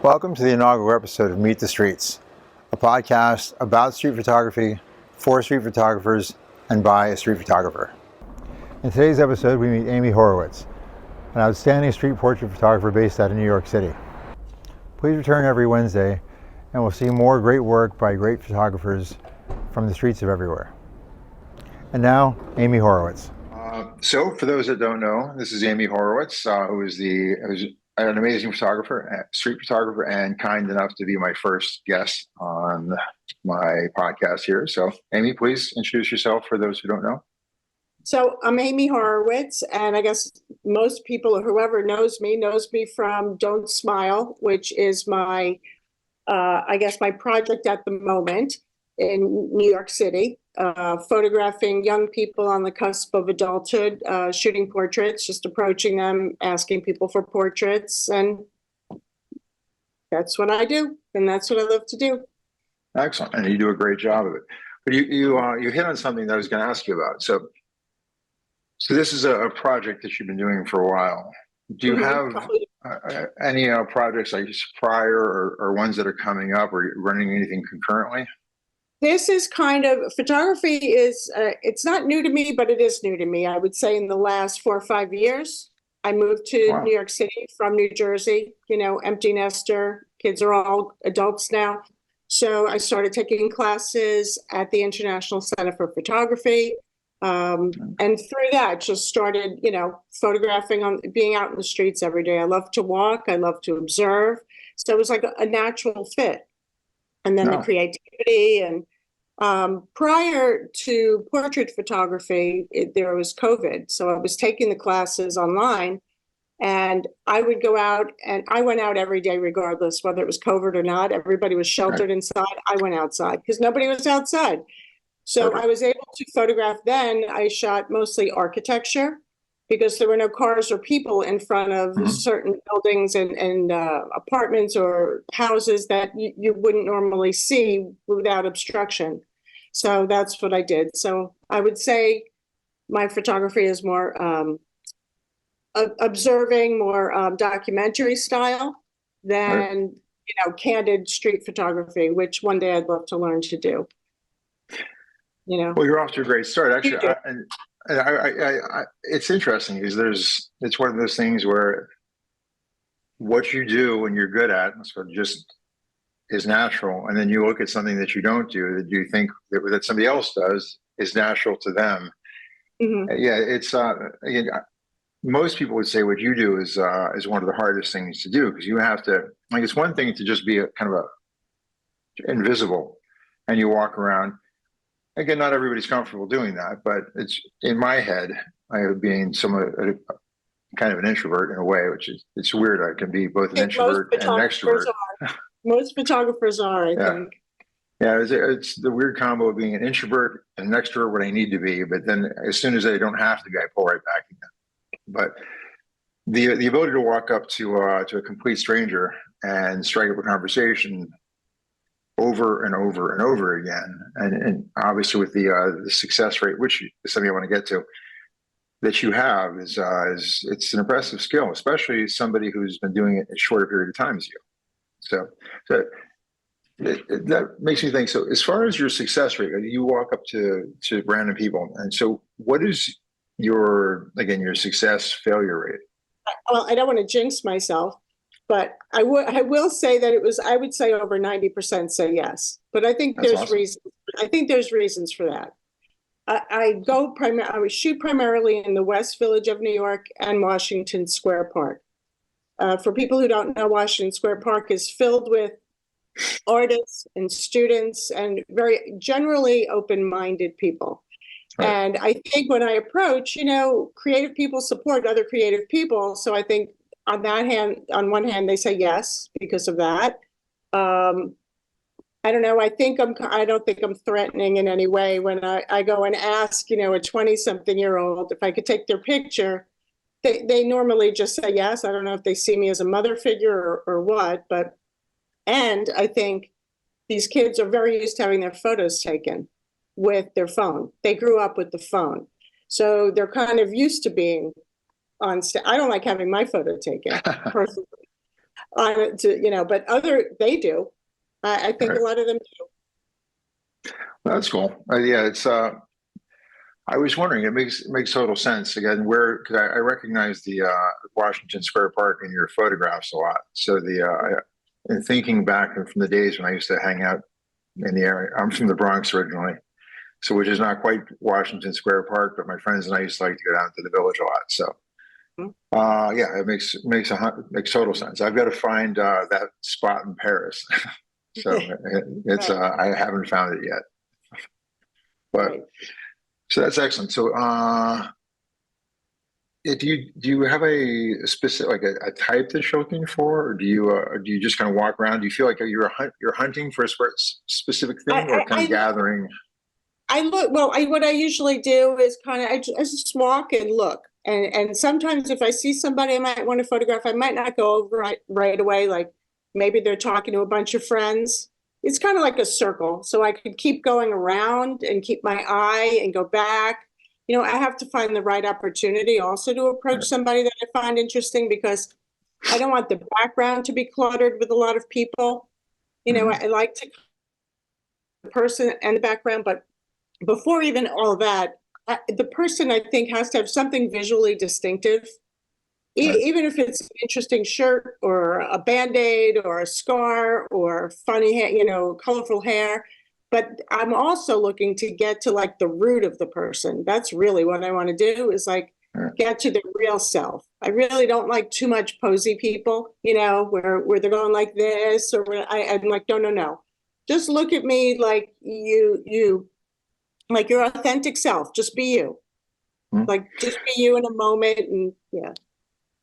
Welcome to the inaugural episode of Meet the Streets, a podcast about street photography, for street photographers, and by a street photographer. In today's episode, we meet Amy Horowitz, an outstanding street portrait photographer based out of New York City. Please return every Wednesday, and we'll see more great work by great photographers from the streets of everywhere. And now, Amy Horowitz. So, for those that don't know, this is Amy Horowitz, who's an amazing photographer, street photographer, and kind enough to be my first guest on my podcast here. So, Amy, please introduce yourself for those who don't know. So I'm Amy Horowitz, and I guess most people or whoever knows me from Don't Smile, which is my project at the moment in New York City, photographing young people on the cusp of adulthood, shooting portraits, just approaching them, asking people for portraits, and that's what I do, and that's what I love to do. Excellent, and you do a great job of it. But you hit on something that I was going to ask you about. So this is a project that you've been doing for a while. Do you have any projects like prior or ones that are coming up, or running anything concurrently? This is kind of, photography is, it's not new to me, but it is new to me. I would say in the last 4 or 5 years. I moved to New York City from New Jersey, empty nester, kids are all adults now. So I started taking classes at the International Center for Photography. And through that, just started, photographing, being out in the streets every day. I love to walk. I love to observe. So it was like a natural fit. And then the creativity. And prior to portrait photography, there was COVID. So I was taking the classes online, and I would go out, and I went out every day, regardless whether it was COVID or not. Everybody was sheltered inside. I went outside because nobody was outside. So I was able to photograph then. I shot mostly architecture because there were no cars or people in front of certain buildings and apartments or houses that you wouldn't normally see without obstruction. So that's what I did. So I would say my photography is more observing, more documentary style than, candid street photography, which one day I'd love to learn to do. Well, you're off to a great start, actually. It's interesting because it's one of those things where what you do when you're good at sort of just is natural, and then you look at something that you don't do that you think that somebody else does is natural to them. Yeah, it's again, most people would say what you do is one of the hardest things to do, because you have to, it's one thing to just be invisible and you walk around. Again, not everybody's comfortable doing that, but it's in my head, being kind of an introvert in a way, which it's weird. I can be both an introvert and an extrovert. Most photographers are, I think. Yeah, it's the weird combo of being an introvert and an extrovert when I need to be, but then as soon as I don't have to be, I pull right back again. But the ability to walk up to a complete stranger and strike up a conversation over and over and over again, and obviously with the success rate, which is something I want to get to, that you have is it's an impressive skill, especially somebody who's been doing it a shorter period of time as you. So that makes me think. So as far as your success rate, you walk up to random people, and so what is your success failure rate? Well, I don't want to jinx myself, but I will say that I would say over 90% say yes. But I think there's reasons. I think there's reasons for that. I shoot primarily in the West Village of New York and Washington Square Park. For people who don't know, Washington Square Park is filled with artists and students and very generally open-minded people. Right. And I think when I approach, creative people support other creative people. So I think on one hand, they say yes because of that. I don't know. I don't think I'm threatening in any way when I go and ask, a 20-something-year-old if I could take their picture. They normally just say yes. I don't know if they see me as a mother figure or what, and I think these kids are very used to having their photos taken with their phone. They grew up with the phone. So they're kind of used to being on stage. I don't like having my photo taken personally. on it to, but they do. I think Right. a lot of them do. Well, that's cool. Yeah, it's I was wondering, it makes total sense again, because I recognize the Washington Square Park in your photographs a lot. So and thinking back from the days when I used to hang out in the area, I'm from the Bronx originally, so which is not quite Washington Square Park, but my friends and I used to like to go down to the Village a lot. So yeah, it makes total sense. I've got to find that spot in Paris. So it's Right. I haven't found it yet, but. Right. So that's excellent. So, do you have a specific like a type that you're looking for, or do you just kind of walk around? Do you feel like you're hunting for a specific thing, or kind of gathering? I look, well, what I usually do is I just walk and look. And sometimes if I see somebody I might want to photograph, I might not go over right away. Like maybe they're talking to a bunch of friends. It's kind of like a circle. So I could keep going around and keep my eye and go back. I have to find the right opportunity also to approach somebody that I find interesting, because I don't want the background to be cluttered with a lot of people. I like to the person and the background, but before even all that, the person I think has to have something visually distinctive, even if it's an interesting shirt or a Band-Aid or a scar or funny hair, colorful hair. But I'm also looking to get to like the root of the person. That's really what I want to do, is like get to the real self. I really don't like too much posy people, where they're going like this, or I'm like, no. Just look at me like you like your authentic self. Just be you. Like just be you in a moment, and yeah.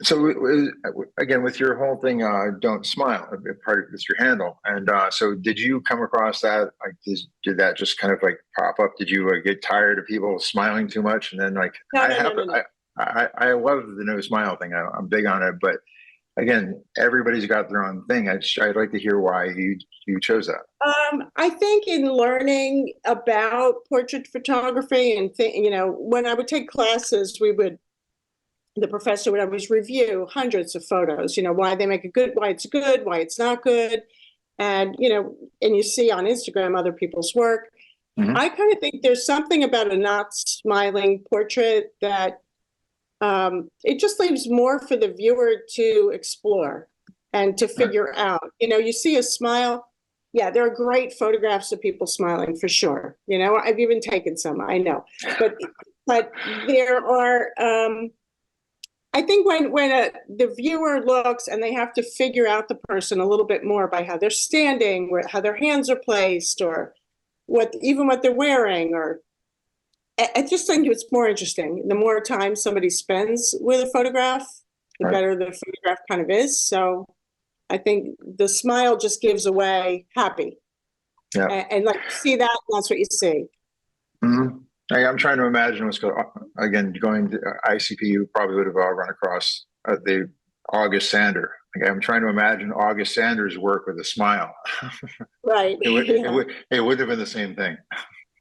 So again, with your whole thing, don't smile. Part of it's your handle, and so did you come across that? Like, did that just kind of like pop up? Did you get tired of people smiling too much, and then like No. I love the no smile thing. I'm big on it, but again, everybody's got their own thing. I'd like to hear why you chose that. I think in learning about portrait photography and when I would take classes, the professor would always review hundreds of photos, why they make it good, why it's good, why it's not good. And, and you see on Instagram other people's work. I kind of think there's something about a not smiling portrait that it just leaves more for the viewer to explore and to figure out. You see a smile. Yeah, there are great photographs of people smiling for sure. I've even taken some, I know. But there are, I think when the viewer looks and they have to figure out the person a little bit more by how they're standing, how their hands are placed, or what they're wearing, or I just think it's more interesting. The more time somebody spends with a photograph, the better the photograph kind of is. So I think the smile just gives away happy. Yeah. And like, see that, that's what you see. I'm trying to imagine what's going again, going to ICP, you probably would have run across the August Sander. I'm trying to imagine August Sander's work with a smile. Right. It would have been the same thing.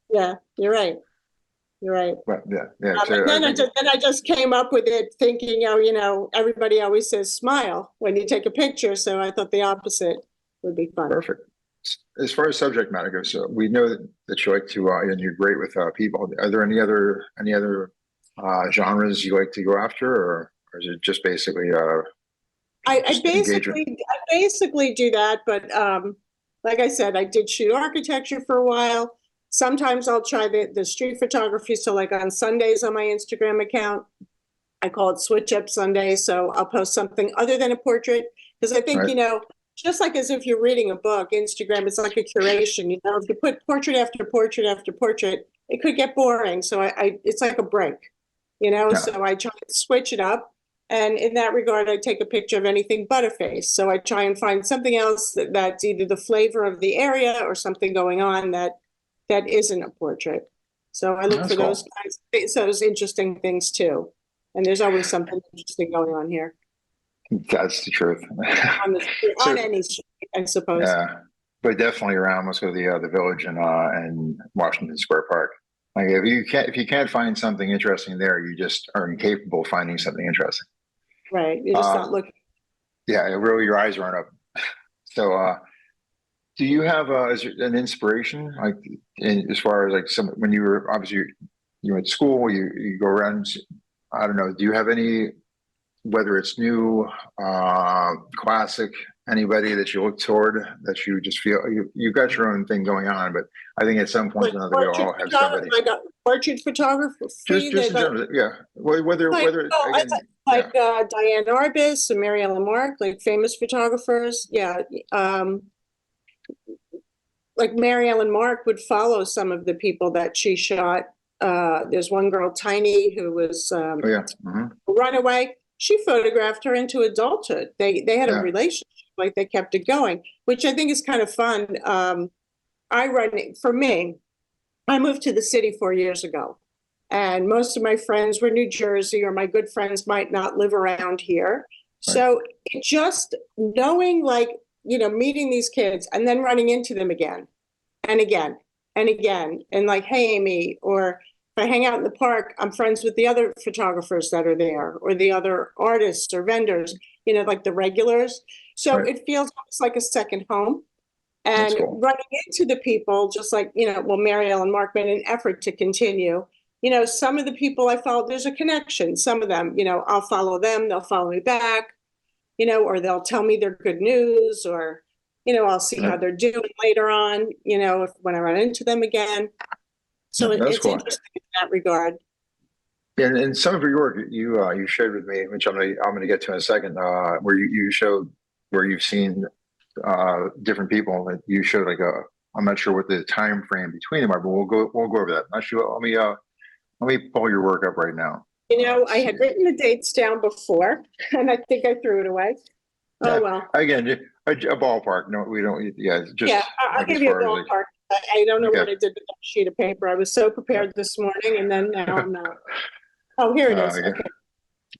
Yeah, you're right. You're right. But yeah. And then I just came up with it thinking, everybody always says smile when you take a picture. So I thought the opposite would be fun. Perfect. As far as subject matter goes, so we know that you like to, and you're great with people. Are there any other genres you like to go after, or is it just basically? I basically do that, but like I said, I did shoot architecture for a while. Sometimes I'll try the street photography. So like on Sundays on my Instagram account, I call it Switch Up Sunday. So I'll post something other than a portrait, because I think, just like as if you're reading a book, Instagram is like a curation. If you put portrait after portrait after portrait, it could get boring. So it's like a break, so I try to switch it up. And in that regard, I take a picture of anything but a face. So I try and find something else that's either the flavor of the area or something going on that isn't a portrait. So I look for those kinds of things, those interesting things too. And there's always something interesting going on here. That's the truth. on any street, I suppose. Yeah, but definitely around. Let's go to the Village and Washington Square Park. Like if you can't find something interesting there, you just are incapable of finding something interesting. Right, you're just not looking. yeah, really your eyes aren't up. So, do you have is there an inspiration like as far as like some when you were obviously you went to school, you go around. I don't know. Do you have any whether it's new, classic, anybody that you look toward that you just feel you got your own thing going on, but I think at some point or another we all have somebody. Like portrait photography. Just in general, yeah. Whether again, Diane Arbus and Mary Ellen Mark, like famous photographers. Yeah. Like Mary Ellen Mark would follow some of the people that she shot. There's one girl, Tiny, who was a runaway. She photographed her into adulthood. They had a relationship, like they kept it going, which I think is kind of fun. For me, I moved to the city 4 years ago, and most of my friends were New Jersey, or my good friends might not live around here. Right. So just knowing, like, meeting these kids and then running into them again and again and again, and like, hey, Amy, or if I hang out in the park, I'm friends with the other photographers that are there, or the other artists or vendors, like the regulars. So it feels like a second home. And running into the people, just like, Mary Ellen Mark made an effort to continue. Some of the people I follow, there's a connection. Some of them, I'll follow them, they'll follow me back, or they'll tell me their good news, or, I'll see how they're doing later on, when I run into them again. So it's interesting in that regard. And some of your work you shared with me, which I'm gonna get to in a second, where you showed where you've seen different people that you showed I'm not sure what the time frame between them are, but we'll go over that. Actually, let me pull your work up right now. I had written the dates down before, and I think I threw it away. Yeah. Oh well. Again, a ballpark. No, we don't. Yeah, just I'll give you a ballpark. I don't know what I did with that sheet of paper. I was so prepared this morning, and then now I'm not. Oh, here it is. Okay,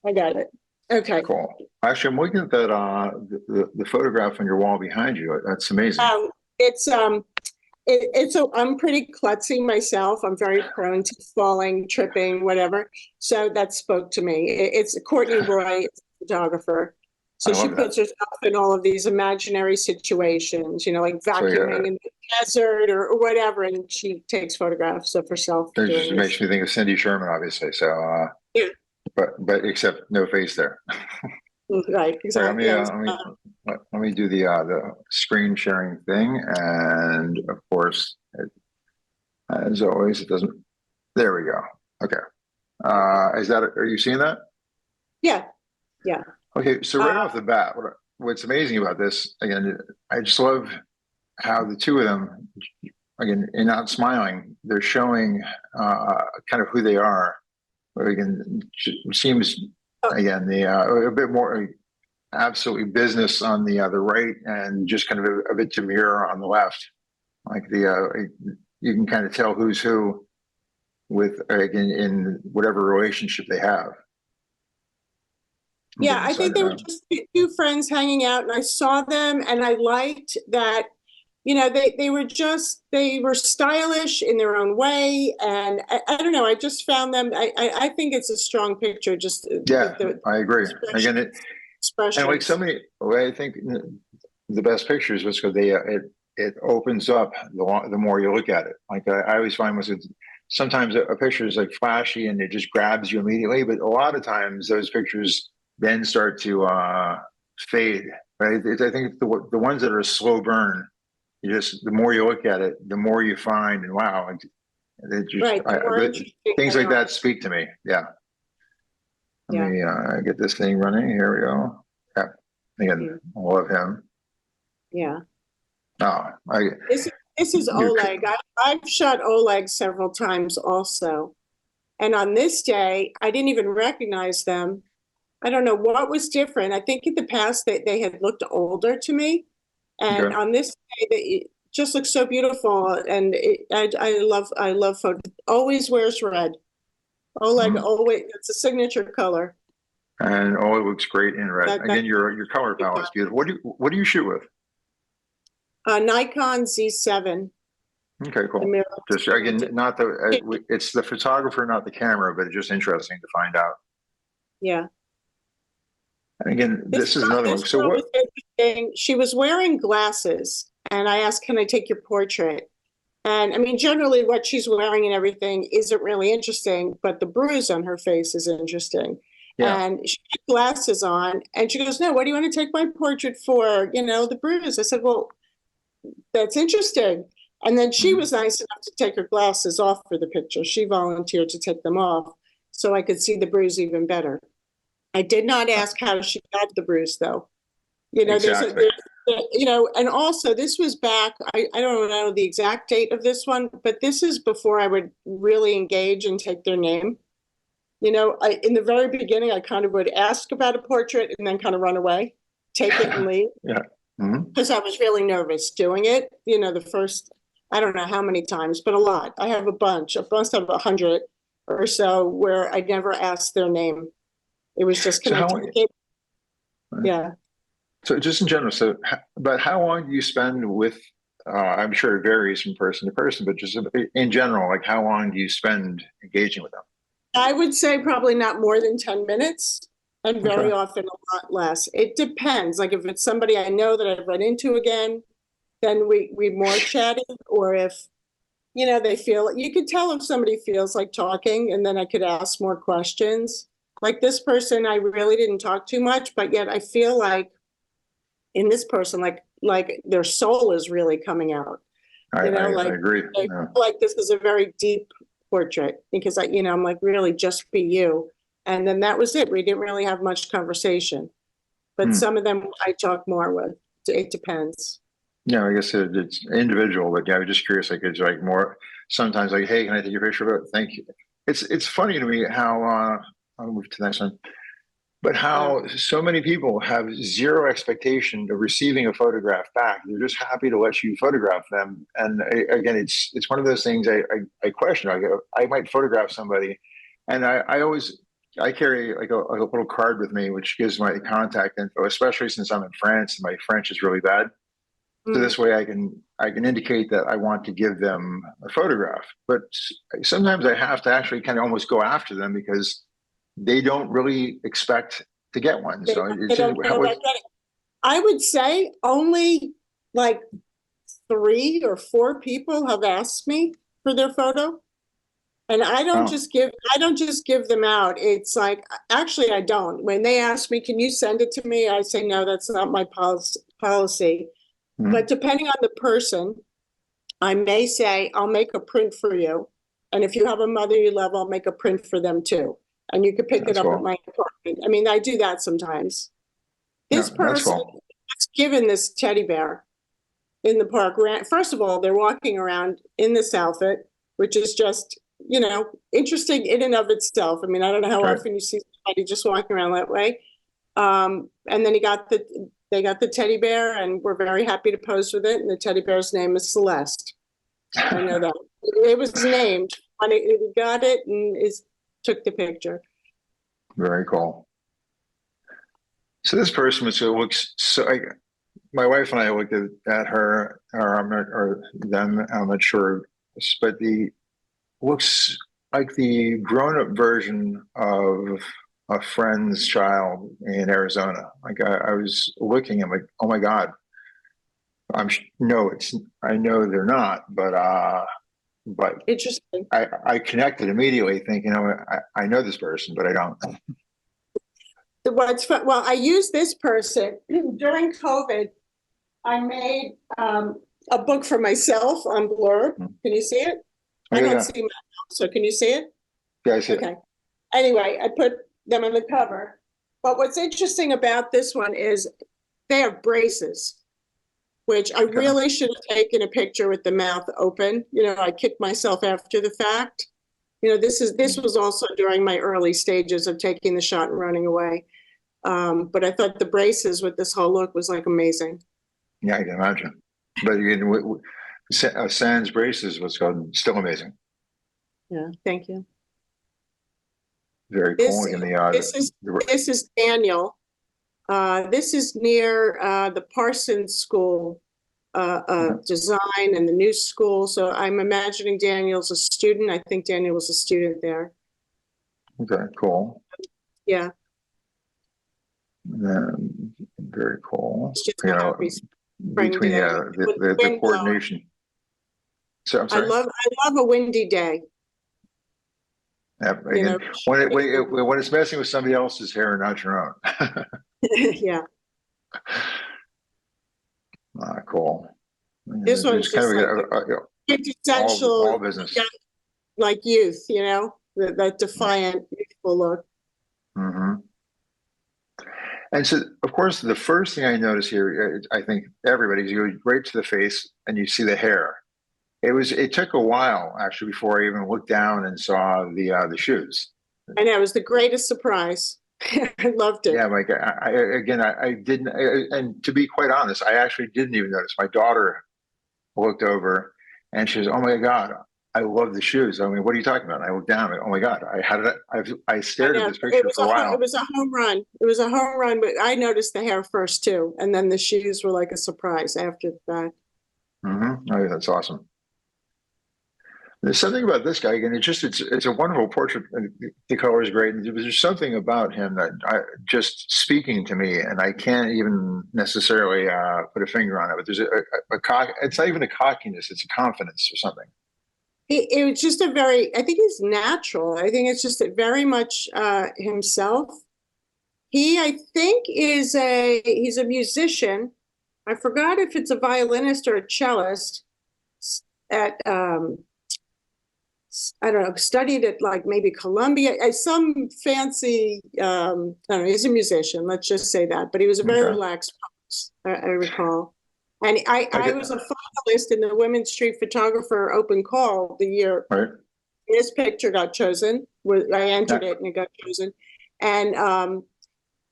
I got it. Okay. Cool. Actually, I'm looking at that the photograph on your wall behind you. That's amazing. I'm pretty klutzy myself. I'm very prone to falling, tripping, whatever. So that spoke to me. It's Courtney Roy, photographer. So she puts herself in all of these imaginary situations, like vacuuming in the desert or whatever, and she takes photographs of herself. It just makes me think of Cindy Sherman, obviously. So, but except no face there. Right. Exactly. Let me do the screen sharing thing, and of course, as always, it doesn't. There we go. Okay. Are you seeing that? Yeah. Yeah. Okay, so right off the bat, what's amazing about this, again, I just love how the two of them, again, and not smiling, they're showing kind of who they are. But again, seems, again, a bit more absolutely business on the right, and just kind of a bit demure on the left. Like you can kind of tell who's who with, again, in whatever relationship they have. Yeah, I think they were just two friends hanging out, and I saw them, and I liked that, they were stylish in their own way, and I don't know, I just found them. I think it's a strong picture. Just I agree. Again, and like I think the best pictures was because it opens up the more you look at it. Like I always find sometimes a picture is like flashy and it just grabs you immediately, but a lot of times those pictures then start to fade, right? I think the ones that are a slow burn, the more you look at it, the more you find, and wow, things like that speak to me. Yeah. Let me get this thing running. Here we go. Yeah. Again, I love him. Yeah. Oh, this is Oleg. I've shot Oleg several times also, and on this day, I didn't even recognize them. I don't know what was different. I think in the past they had looked older to me, and on this day it just looks so beautiful. And I love photo. Always wears red. Oleg always, it's a signature color. And it looks great in red. Again, your color palette is beautiful. What do you shoot with? Nikon Z7. Okay, cool. Just again, it's the photographer, not the camera, but it's just interesting to find out. Yeah. And again, this is another one. This So girl what? was interesting. She was wearing glasses, and I asked, "Can I take your portrait?" And I mean, generally, what she's wearing and everything isn't really interesting, but the bruise on her face is interesting. Yeah. And she had glasses on, and she goes, "No, what do you want to take my portrait for? You know, the bruise." I said, "Well, that's interesting." And then she was nice enough to take her glasses off for the picture. She volunteered to take them off so I could see the bruise even better. I did not ask how she got the bruise, though. You know, Exactly. you know, and also this was back, I don't know the exact date of this one, but this is before I would really engage and take their name. You know, in the very beginning, I kind of would ask about a portrait and then kind of run away, take it and leave. Yeah. Because I was really nervous doing it. You know, the first, I don't know how many times, but a lot. I have a bunch, a bunch of 100 or so where I never asked their name. It was just connected. Yeah. So just in general, but how long do you spend with, I'm sure it varies from person to person, but just in general, like how long do you spend engaging with them? I would say probably not more than 10 minutes and very often a lot less. It depends. Like if it's somebody I know that I've run into again, then we more chatty, or if, you know, they feel, you could tell if somebody feels like talking, and then I could ask more questions. Like this person, I really didn't talk too much, but yet I feel like in this person, like their soul is really coming out. I agree. I feel like this is a very deep portrait because you know, I'm like, really just be you. And then that was it. We didn't really have much conversation, but some of them I talk more with. It depends. Yeah, I guess it's individual, but yeah, I'm just curious. Like it's like more sometimes like, hey, can I take your picture? Thank you. It's funny to me how I'll move to the next one. But how so many people have zero expectation of receiving a photograph back. They're just happy to let you photograph them. And again, it's one of those things I question. I might photograph somebody, and I carry like a little card with me, which gives my contact info, especially since I'm in France and my French is really bad. So this way I can indicate that I want to give them a photograph. But sometimes I have to actually kind of almost go after them because they don't really expect to get one. So I would say only like 3 or 4 people have asked me for their photo. And I don't just give them out. It's like, actually I don't. When they ask me, can you send it to me? I say, no, that's not my policy. But depending on the person, I may say, I'll make a print for you. And if you have a mother you love, I'll make a print for them too. And you could pick it up at my apartment. I mean, I do that sometimes. This person was given this teddy bear in the park. First of all, they're walking around in this outfit, which is just, you know, interesting in and of itself. I mean, I don't know how often you see somebody just walking around that way. And then they got the teddy bear, and we're very happy to pose with it. And the teddy bear's name is Celeste. I know that. It was named when he got it and took the picture. Very cool. So this person looks so. My wife and I looked at her, or them. I'm not sure, but looks like the grown-up version of a friend's child in Arizona. Like I was looking, I'm like, oh my God. I know they're not, but interesting. I connected immediately thinking, I know this person, but I don't. Well, I used this person during COVID. I made a book for myself on Blurb. Can you see it? I don't see my mouth, so can you see it? Yeah, I see it. Okay. Anyway, I put them on the cover. But what's interesting about this one is they have braces, which I really should have taken a picture with the mouth open. You know, I kicked myself after the fact. You know, this was also during my early stages of taking the shot and running away. But I thought the braces with this whole look was like amazing. Yeah, I can imagine. But again, sans braces was still amazing. Yeah, thank you. Very cool. This is Daniel. This is near the Parsons School design and the new school. So I'm imagining Daniel's a student. I think Daniel was a student there. Okay, cool. Yeah. Very cool. It's just You a know, happy spring between day with the the wind blowing. coordination. So I'm sorry. I love a windy day. Yeah, You again, know, when it's messing with somebody else's hair and not your own. yeah. Cool. This There's one's kind just of like all quintessential business. young, like youth, you know, that defiant, youthful look. Mm-hmm. And so, of course, the first thing I notice here, I think everybody, you go right to the face and you see the hair. It took a while actually before I even looked down and saw the shoes. I know, it was the greatest surprise. I loved it. Yeah, Mike. I didn't, and to be quite honest, I actually didn't even notice. My daughter looked over, and she was, "Oh my God, I love the shoes." I mean, what are you talking about? And I looked down, and, oh my God, I I stared at know this picture for a it while. was a home run. It was a home run, but I noticed the hair first too, and then the shoes were like a surprise after that. Mm-hmm. Oh, yeah, that's awesome. There's something about this guy again. It's a wonderful portrait. The color is great. And there's something about him that just speaking to me, and I can't even necessarily put a finger on it. But there's a cock. It's not even a cockiness. It's a confidence or something. It was just a very, I think he's natural. I think it's just very much himself. I think, he's a musician. I forgot if it's a violinist or a cellist at, I don't know, studied at like maybe Columbia, some fancy, I don't know, he's a musician, let's just say that, but he was a very Okay. relaxed poet, I recall. And I was a finalist in the Women's Street Photographer Open Call the year Right. this picture got chosen. I entered it and it got chosen. And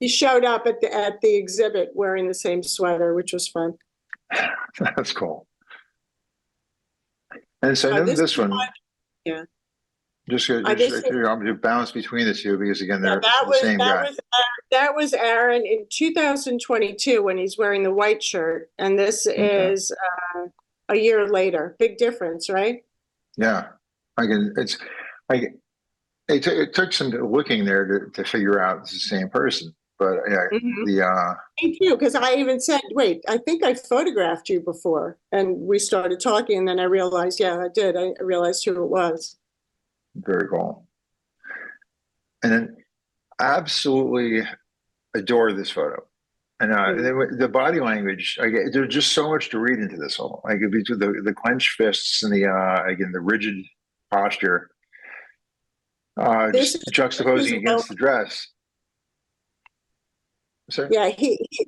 he showed up at the exhibit wearing the same sweater, which was fun. That's cool. And so I know this one. Yeah. Just you know, to balance between the two because again they're the same guy. That was Aaron in 2022 when he's wearing the white shirt, and this is a year later. Big difference, right? Yeah, I can. It's like it took some looking there to figure out it's the same person. But yeah, Me too, because I even said, "Wait, I think I photographed you before," and we started talking, and then I realized, yeah, I did. I realized who it was. Very cool. And then absolutely adore this photo. And the body language, there's just so much to read into this whole. Like between the clenched fists and the again the rigid posture, just juxtaposing against the dress. Sorry? Yeah,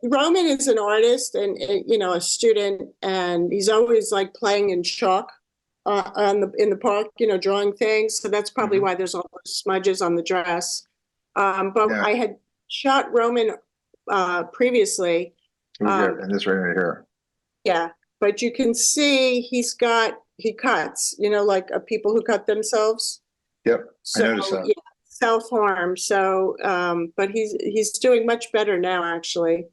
Roman is an artist and you know, a student, and he's always like playing in chalk in the park, you know, drawing things. So that's probably why there's all those smudges on the dress. But Yeah. I had shot Roman previously. And this right here. Yeah, but you can see he cuts, you know, like people who cut themselves. Yep, So, I noticed that. Yeah, self-harm. So, but he's doing much better now, actually.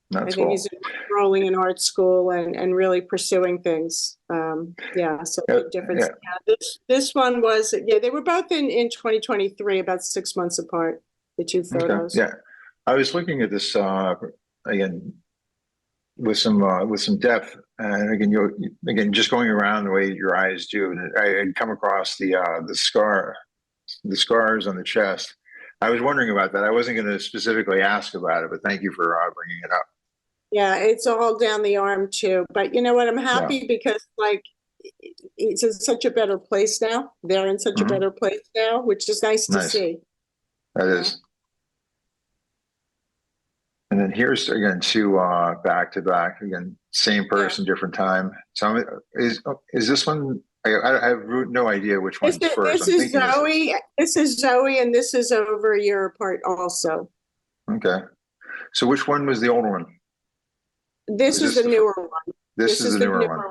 That's I think cool. he's enrolling in art school and really pursuing things. Yeah, so big difference. Yeah, this one was, they were both in 2023, about 6 months apart, the two photos. Okay. Yeah, I was looking at this again with some depth, and again just going around the way your eyes do. And I had come across the scars on the chest. I was wondering about that. I wasn't going to specifically ask about it, but thank you for bringing it up. Yeah, it's all down the arm too. But you know what? I'm happy because like it's in such a better place now. They're in such a better place now, which is nice to see. That is. And then here's again two back to back again, same person, different time. So is this one? I have no idea which one's first. This is Zoe. This is Zoe, and this is over a year apart also. Okay. So which one was the older one? This is the newer one. This is the newer one.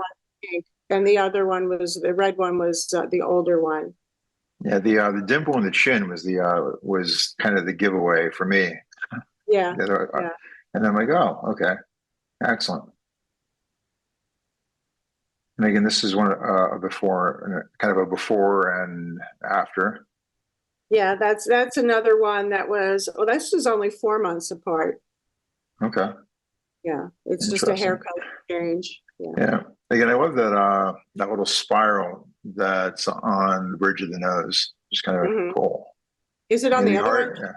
And the other one the red one was the older one. Yeah, the dimple in the chin was kind of the giveaway for me. Yeah. And I'm like, oh, okay, excellent. And again, this is one before, kind of a before and after. Yeah, that's another one that was, oh, this was only 4 months apart. Okay. Yeah, it's just a Interesting. haircut change. Yeah. Yeah. Again, I love that little spiral that's on the bridge of the nose. Just kind of Mhm. cool. Is it on It'd the be other one? hard. Yeah.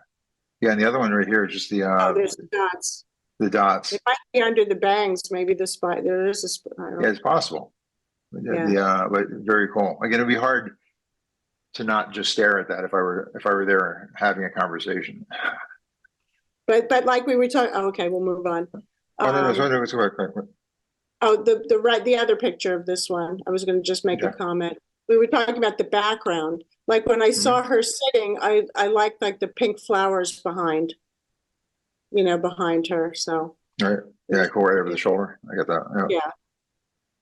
Yeah, and the other one right here is just Oh, there's the dots. the dots. It might be under the bangs, maybe the spot. There is a spot. I don't Yeah, know. it's possible. Yeah. But very cool. Again, it'd be hard to not just stare at that if I were there having a conversation. But like we were talking, oh, okay, we'll move on. Oh no, no, Um, it's okay. oh, the other picture of this one. I was going to just make a Okay. comment. We were talking about the background. Like when I saw Mhm. her sitting, I liked like the pink flowers behind, behind her. So All right. Yeah, cool. Right over the shoulder. I got that. yeah,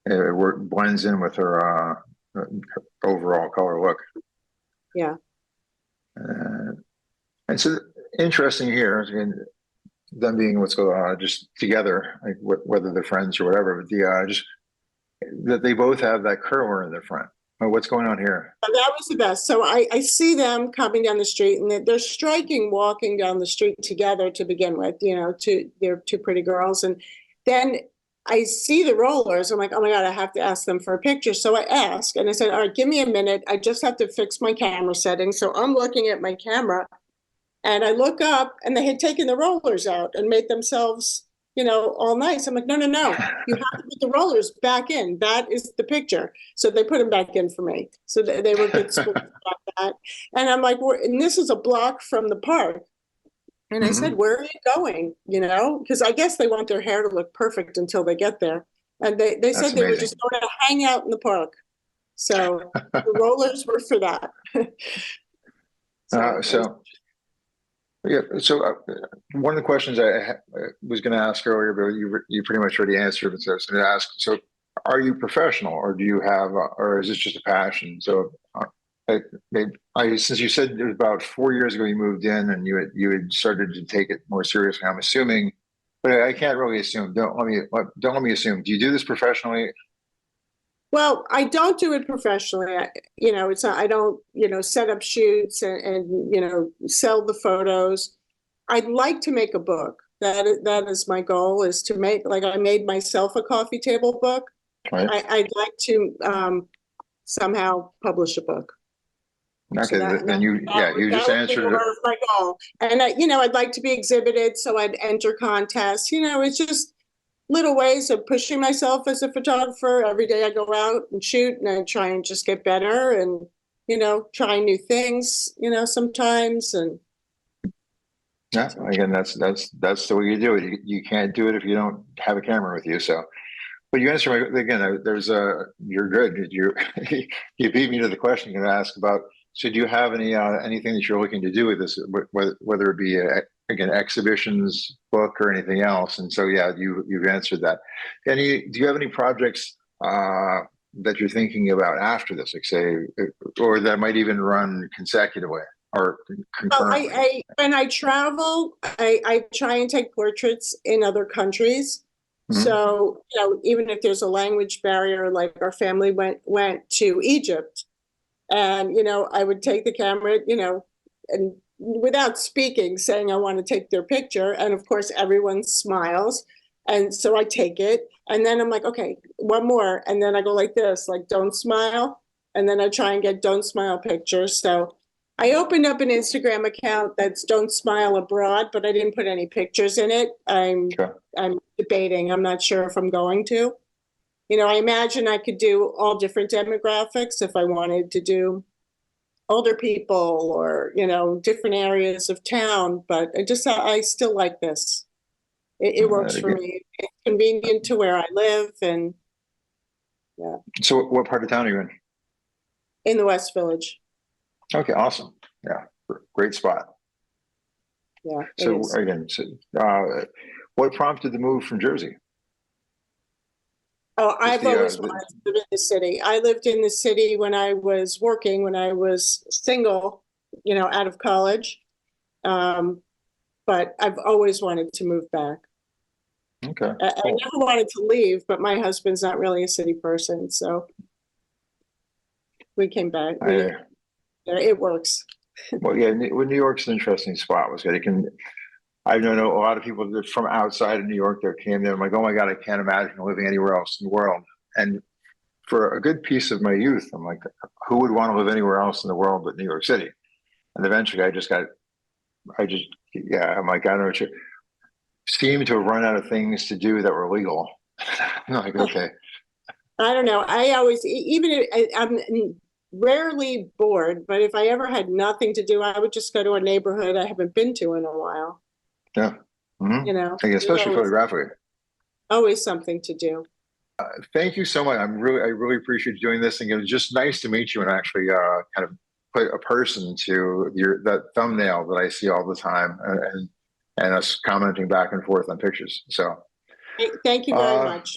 Yeah. Blends in with her overall color look. yeah. Uh, and so interesting here, again, them being what's going on just together, like whether they're friends or whatever, but just that they both have that curler in their front. What's going on here? And that was the best. So I see them coming down the street, and they're striking walking down the street together to begin with. They're two pretty girls, and then I see the rollers. I'm like, oh my God, I have to ask them for a picture. So I ask, and I said, all right, give me a minute. I just have to fix my camera settings. So I'm looking at my camera, and I look up, and they had taken the rollers out and made themselves, all nice. I'm like, no, no, no. You have to put the rollers back in. That is the picture. So they put them back in for me. So they were good schools about that. And I'm like, and this is a block from the park. And I said, Mhm. where are you going? Because I guess they want their hair to look perfect until they get there. And they That's said they were amazing. just going to hang out in the park. So the rollers were for that. So yeah, so one of the questions I was going to ask earlier, but you pretty much already answered it. So I was going to ask, so are you professional, or do you have, or is this just a passion? So since you said it was about 4 years ago you moved in and you had started to take it more seriously, I'm assuming, but I can't really assume. Don't let me assume. Do you do this professionally? Well, I don't do it professionally. It's not, I don't, set up shoots and sell the photos. I'd like to make a book. That is my goal, is to make, like I made myself a coffee table book. Right. I'd like to somehow publish a book. Okay, So then you just that would be answered it. more of my goal. And I'd like to be exhibited, so I'd enter contests. It's just little ways of pushing myself as a photographer. Every day I go out and shoot, and I try and just get better and, try new things, sometimes. And Yeah, again, that's the way you do it. You can't do it if you don't have a camera with you. So, but you answer again. You're good. You beat me to the question I'm going to ask about. So, do you have anything that you're looking to do with this, whether it be again exhibitions, book, or anything else? And so, yeah, you've answered that. Do you have any projects that you're thinking about after this, like say, or that might even run consecutively or concurrently? Well, when I travel, I try and take portraits in other countries. Mhm. So, even if there's a language barrier, like our family went to Egypt, and, I would take the camera, and without speaking, saying I want to take their picture. And of course, everyone smiles. And so I take it. And then I'm like, okay, one more. And then I go like this, like, don't smile. And then I try and get don't smile pictures. So I opened up an Instagram account that's Don't Smile Abroad, but I didn't put any pictures in it. Sure. I'm debating. I'm not sure if I'm going to. I imagine I could do all different demographics if I wanted to do older people or, different areas of town. But I still like this. It works for me. It's convenient to where I live, and yeah, So, what part of town are you in? in the West Village. Okay, awesome. Yeah, great spot. Yeah. So again, what prompted the move from Jersey? Oh, I've always wanted to live in the city. I lived in the city when I was working, when I was single, out of college. But I've always wanted to move back. Okay. I never wanted to leave, but my husband's not really a city person, so we came back. It works. Well, yeah, New York's an interesting spot. Was it? I've known a lot of people that from outside of New York that came there. I'm like, oh my God, I can't imagine living anywhere else in the world. And for a good piece of my youth, I'm like, who would want to live anywhere else in the world but New York City? And eventually yeah, I'm like, I don't know what you seem to have run out of things to do that were legal. I'm like, okay. I don't know. I always, I'm rarely bored, but if I ever had nothing to do, I would just go to a neighborhood I haven't been to in a while. Yeah. Mm-hmm. You know, Like, especially photographically. Always something to do. Thank you so much. I really appreciate you doing this. And it was just nice to meet you and actually kind of put a person to that thumbnail that I see all the time and us commenting back and forth on pictures. So thank you very much.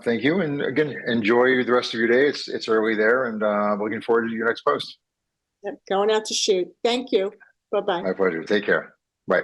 Thank you. And again, enjoy the rest of your day. It's early there, and looking forward to your next post. Going out to shoot. Thank you. Bye-bye. My pleasure. Take care. Bye.